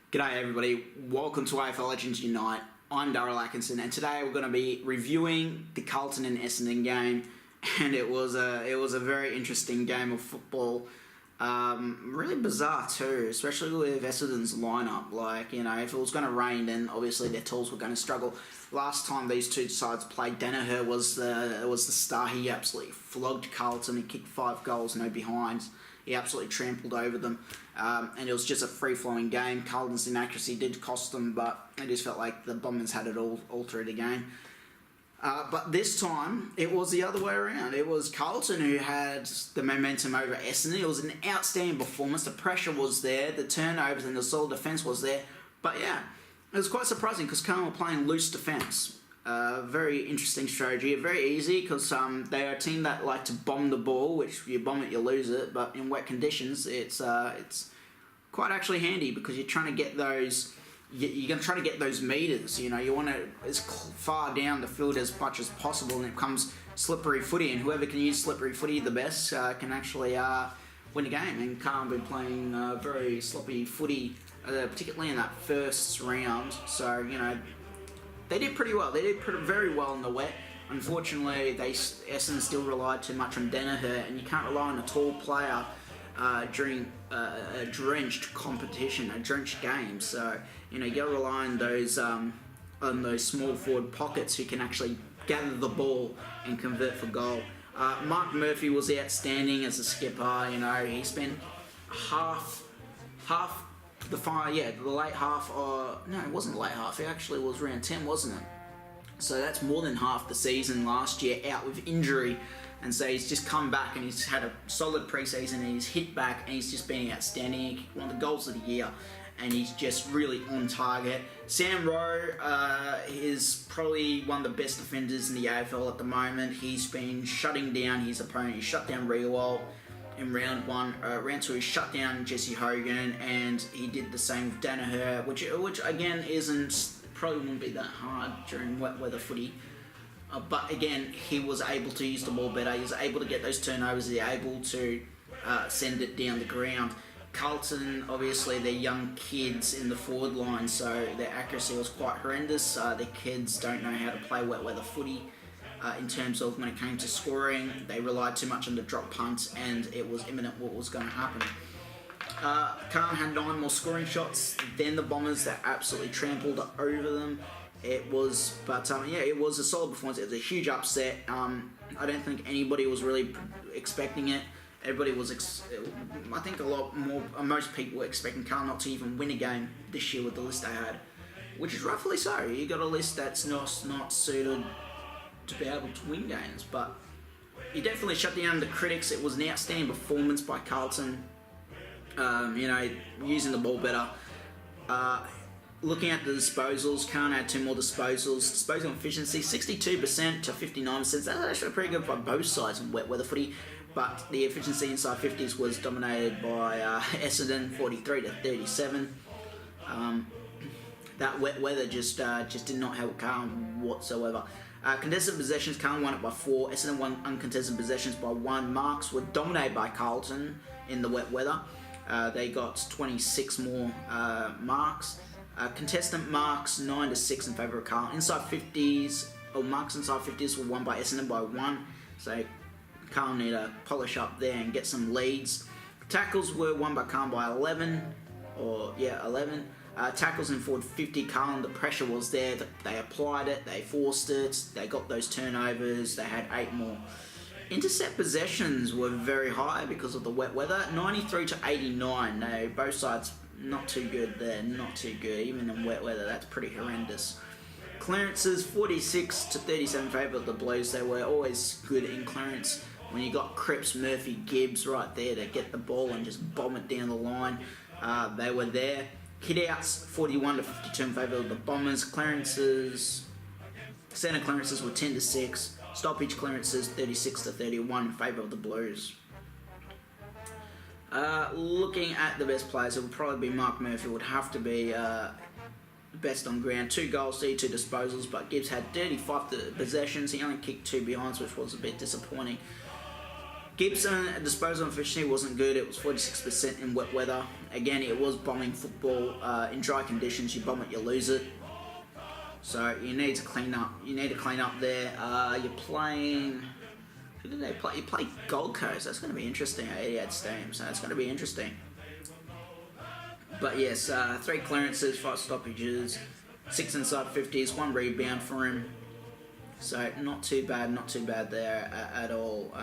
G'day everybody, welcome to AFL Legends Unite. I'm Darryl Atkinson and today we're going to be reviewing the Carlton and Essendon game, and it was a very interesting game of football. Really bizarre too, especially with Essendon's lineup. If it was going to rain, then obviously their tools were going to struggle. Last time these two sides played, Danaher was the star. He absolutely flogged Carlton. He kicked 5 goals, no behinds. He absolutely trampled over them, and it was just a free-flowing game. Carlton's inaccuracy did cost them, but I just felt like the Bombers had it all through the game. But this time, it was the other way around. It was Carlton who had the momentum over Essendon. It was an outstanding performance. The pressure was there, the turnovers and the solid defence was there. But yeah, it was quite surprising because Carlton were playing loose defence. Very interesting strategy. Very easy because they are a team that like to bomb the ball, which you bomb it, you lose it. But in wet conditions, it's quite actually handy because you're trying to get those. You're going to try to get those meters. You want to as far down the field as much as possible, and it comes slippery footy. And whoever can use slippery footy the best can actually win a game. And Carlton been playing very sloppy footy, particularly in that first round. So they did pretty well. They did very well in the wet. Unfortunately, Essendon still relied too much on Danaher, and you can't rely on a tall player during a drenched competition, a drenched game. So you got to rely on those small forward pockets who can actually gather the ball and convert for goal. Mark Murphy was outstanding as a skipper. He spent half the late half, no, it wasn't the late half, it actually was round 10, wasn't it? So that's more than half the season last year out with injury, and so he's just come back and he's had a solid pre-season and he's hit back and he's just been outstanding. He kicked one of the goals of the year and he's just really on target. Sam Rowe is probably one of the best defenders in the AFL at the moment. He's been shutting down his opponent. He shut down Riewoldt in round 1. Round 2 he shut down Jesse Hogan, and he did the same with Danaher, which again probably wouldn't be that hard during wet weather footy. But again, he was able to use the ball better. He was able to get those turnovers. He was able to send it down the ground. Carlton, obviously, they're young kids in the forward line, so their accuracy was quite horrendous. The kids don't know how to play wet weather footy. In terms of when it came to scoring, they relied too much on the drop punt, and it was imminent what was going to happen. Carlton had 9 more scoring shots than the Bombers that absolutely trampled over them. It was a solid performance. It was a huge upset. I don't think anybody was really expecting it. Everybody was, I think most people were expecting Carlton not to even win a game this year with the list they had, which is roughly so. You got a list that's not suited to be able to win games, but he definitely shut down the critics. It was an outstanding performance by Carlton. Using the ball better. Looking at the disposals, Carlton had 2 more disposals. Disposal efficiency 62% to 59%. That's actually pretty good by both sides in wet weather footy. But the efficiency inside 50s was dominated by Essendon, 43 to 37. That wet weather just did not help Carlton whatsoever. Contested possessions, Carlton won it by 4. Essendon won uncontested possessions by 1. Marks were dominated by Carlton in the wet weather. They got 26 more marks. Contestant marks 9 to 6 in favour of Carlton. Marks inside 50s were won by Essendon by 1. So Carlton need to polish up there and get some leads. Tackles were won by Carlton by 11. 11. Tackles in forward 50, Carlton, the pressure was there. They applied it, they forced it, they got those turnovers, they had 8 more. Intercept possessions were very high because of the wet weather, 93 to 89. No, both sides not too good there, not too good. Even in wet weather, that's pretty horrendous. Clearances, 46 to 37 in favour of the Blues. They were always good in clearance. When you got Cripps, Murphy, Gibbs right there to get the ball and just bomb it down the line, they were there. Hit-outs, 41 to 52 in favour of the Bombers. Centre clearances were 10 to 6. Stoppage clearances, 36 to 31 in favour of the Blues. Looking at the best players, it would probably be Mark Murphy. Would have to be best on ground. 2 goals, 32 disposals, but Gibbs had 35 possessions. He only kicked 2 behinds, which was a bit disappointing. Gibson disposal efficiency wasn't good. It was 46% in wet weather. Again, it was bombing football. In dry conditions, you bomb it, you lose it. So you need to clean up. You need to clean up there. You're playing. Who did they play? You play Gold Coast. That's going to be interesting at Etihad Stadium. So that's going to be interesting. But yes, 3 clearances, 5 stoppages, 6 inside 50s, 1 rebound for him. So not too bad there at all.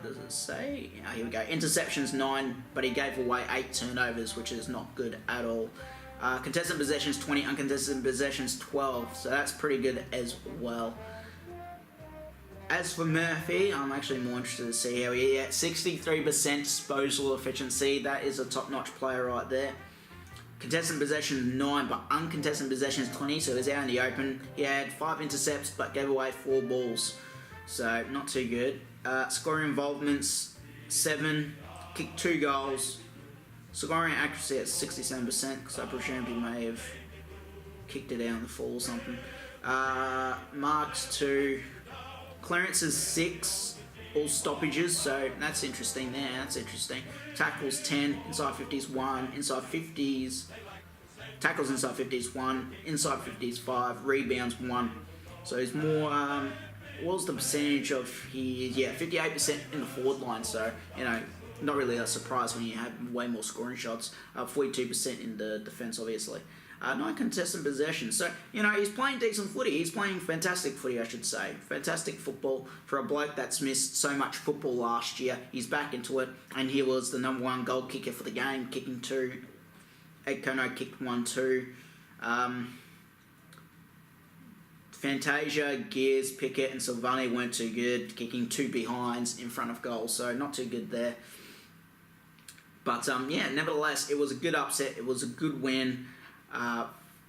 Does it say? Oh, here we go. Interceptions 9, but he gave away 8 turnovers, which is not good at all. Contested possessions 20, uncontested possessions 12, so that's pretty good as well. As for Murphy, I'm actually more interested to see how he is. 63% disposal efficiency, that is a top-notch player right there. Contested possessions 9, but uncontested possessions 20, so he's out in the open. He had 5 intercepts, but gave away 4 balls, so not too good. Scoring involvements 7, kicked 2 goals. Scoring accuracy at 67%, because I presume he may have kicked it out in the fall or something. Marks 2, clearances 6, all stoppages, so that's interesting there, that's interesting. Tackles 10, inside 50s 1, inside 50s, tackles inside 50s 1, inside 50s 5, rebounds 1. So he's more, what was the percentage of his, 58% in the forward line, so, you know, not really a surprise when you have way more scoring shots. 42% in the defence, obviously. 9 contested possessions. So, you know, he's playing decent footy. He's playing fantastic footy, I should say. Fantastic football for a bloke that's missed so much football last year. He's back into it, and he was the #1 goal kicker for the game, kicking 2. Kono kicked 1 too. Fantasia, Gears, Pickett, and Silvani weren't too good, kicking 2 behinds in front of goal, so not too good there. But nevertheless, it was a good upset. It was a good win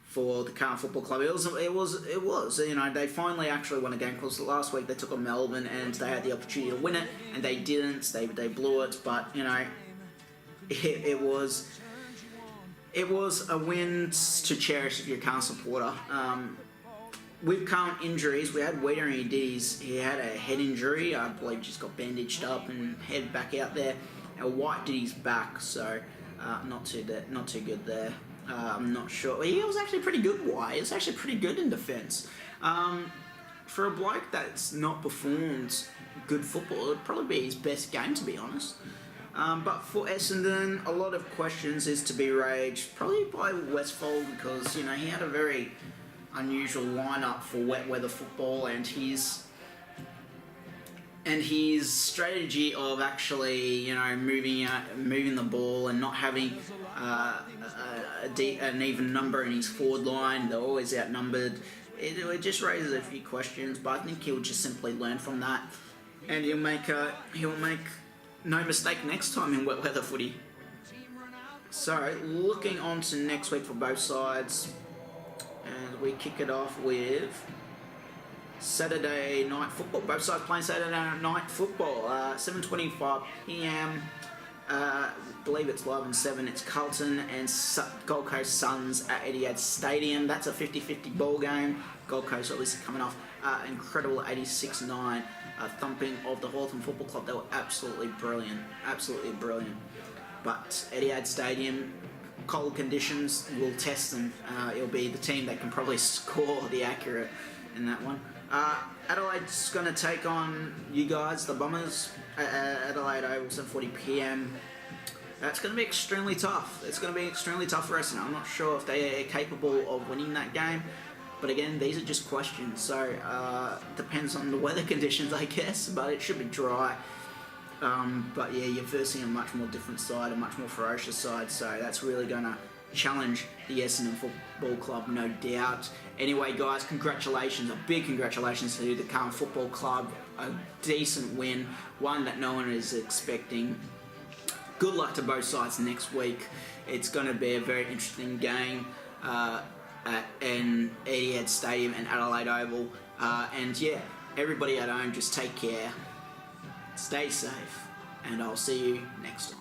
for the Carlton Football Club. It was. You know, they finally actually won a game, because last week they took on Melbourne and they had the opportunity to win it, and they didn't. They blew it. But you know, it was a win to cherish if you're a Carlton supporter. With current injuries, we had Weeder and he had a head injury. I believe just got bandaged up and head back out there. And White did his back, so not too good there. I'm not sure. He was actually pretty good, White. He was actually pretty good in defence. For a bloke that's not performed good football, it'd probably be his best game, to be honest. But for Essendon, a lot of questions is to be raised, probably by Westfold, because you know he had a very unusual lineup for wet weather football, and his strategy of actually, you know, moving the ball and not having an even number in his forward line. They're always outnumbered. It just raises a few questions, but I think he'll just simply learn from that, and he'll make no mistake next time in wet weather footy. So, looking on to next week for both sides, and we kick it off with Saturday night football. Both sides playing Saturday night football. 7:25 p.m. I believe it's live on 7. It's Carlton and Gold Coast Suns at Etihad Stadium. That's a 50-50 ball game. Gold Coast obviously coming off incredible 86-9 thumping of the Hawthorn Football Club. They were absolutely brilliant. Absolutely brilliant. But Etihad Stadium, cold conditions will test them. It'll be the team that can probably score the accurate in that one. Adelaide's going to take on you guys, the Bombers, at Adelaide Oval, 7:40 p.m. That's going to be extremely tough. It's going to be extremely tough for Essendon. I'm not sure if they are capable of winning that game. But again, these are just questions. So, depends on the weather conditions, I guess. But it should be dry. But yeah, you're versing a much more different side, a much more ferocious side. So that's really going to challenge the Essendon Football Club, no doubt. Anyway, guys, congratulations, a big congratulations to the Carlton Football Club. A decent win, one that no one is expecting. Good luck to both sides next week. It's going to be a very interesting game at Etihad Stadium and Adelaide Oval. And yeah, everybody at home, just take care, stay safe, and I'll see you next time.